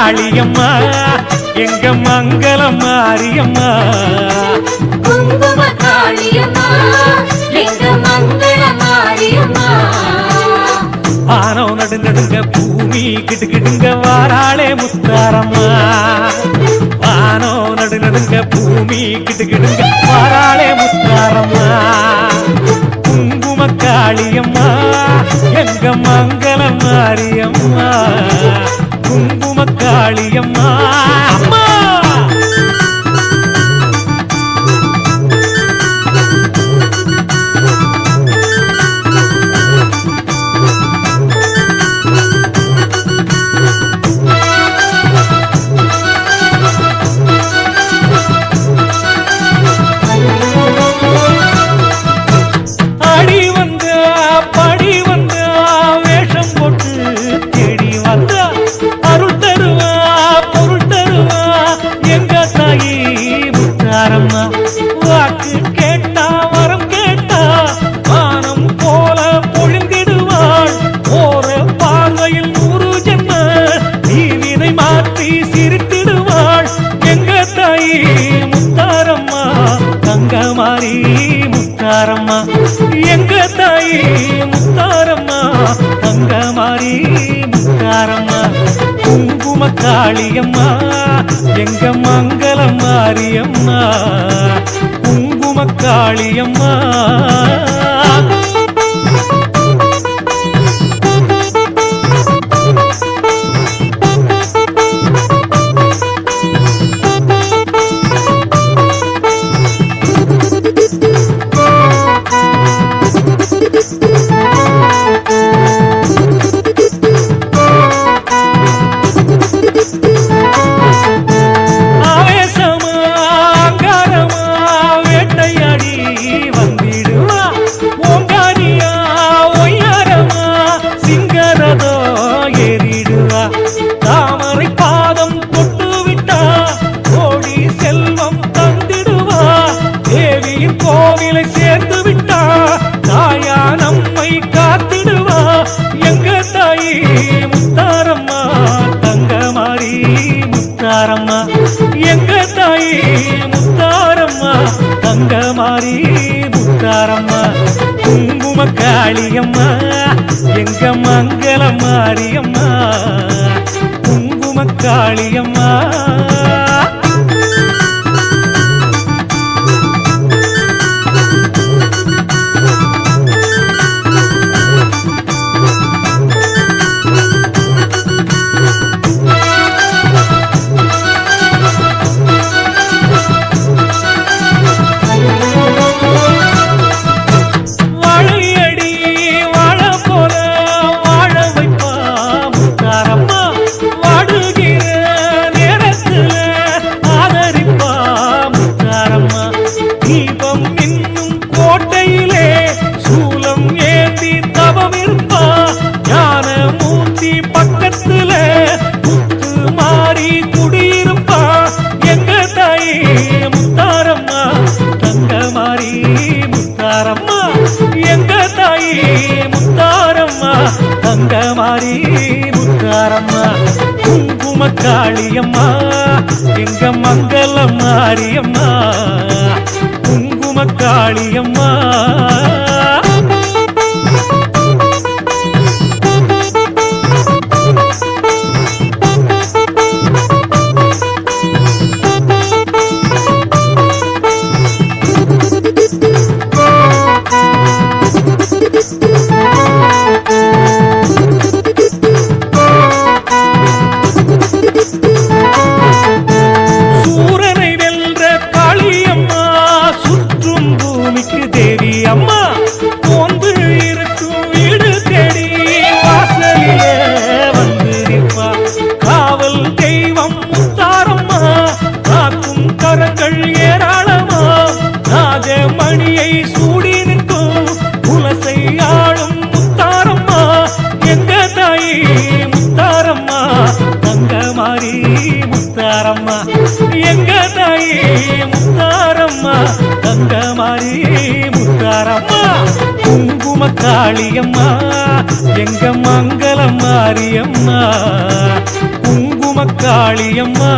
காளியம்மா எங்க மங்களம் மாரியம்மா. குங்கும காளியம்மா எங்க மங்களம் மாரியம்மா. ஆனோ நடுநடுங்க பூமி கிடுகிடுங்க வாராளே முத்தாரம்மா. ஆனோ நடுநடுங்க பூமி கிடுகிடுங்க வாராளே முத்தாரம்மா. குங்கும காளியம்மா எங்க மங்களம் மாரியம்மா. குங்கும காளியம்மா அம்மா. வாக்கு கேட்டா வரம் கேட்டா வானம் போல பொழிந்திடுவாள். ஓர பார்வையில் 100 ஜென்ம நீவினை மாற்றி சிரித்திடுவாள். எங்க தாயி முத்தாரம்மா தங்கமாரி முத்தாரம்மா. எங்க தாயி முத்தாரம்மா தங்கமாரி முத்தாரம்மா. குங்கும காளியம்மா எங்க மங்களம் மாரியம்மா. குங்கும காளியம்மா. தாமரை பாதம் தொட்டு விட்டா கோடி செல்வம் தந்திடுவா. தேவியின் கோவிலை சேர்ந்து விட்டா தாயா நம்மை காத்திடுவா. எங்க தாயி முத்தாரம்மா தங்கமாரி முத்தாரம்மா. எங்க தாயி முத்தாரம்மா தங்கமாரி முத்தாரம்மா. குங்கும காளியம்மா எங்க மங்களம் மாரியம்மா. குங்கும காளியம்மா. தீபம் இன்னும் கோட்டையிலே சூலம் ஏந்தி தவம் இருப்பா. ஞான மூர்த்தி பக்கத்துல முத்து மாறி குடியிருப்பா. எங்க தாயி முத்தாரம்மா தங்கமாரி முத்தாரம்மா. எங்க தாயி முத்தாரம்மா தங்கமாரி முத்தாரம்மா. குங்கும காளியம்மா எங்க மங்களம் மாரியம்மா. குங்கும காளியம்மா. தேவி அம்மா போந்து இருக்கும் வீடு தேடி வாசலிலே வந்திருப்பா. காவல் தெய்வம் முத்தாரம்மா காக்கும் கரங்கள் ஏராளமா. ராஜமணியை சூடி நிற்கும் குலசை ஆளும் முத்தாரம்மா. எங்க தாயி முத்தாரம்மா தங்கமாரி முத்தாரம்மா. எங்க தாயி முத்தாரம்மா தங்கமாரி முத்தாரம்மா. குங்கும காளியம்மா எங்க மங்களம் மாரியம்மா. குங்கும காளியம்மா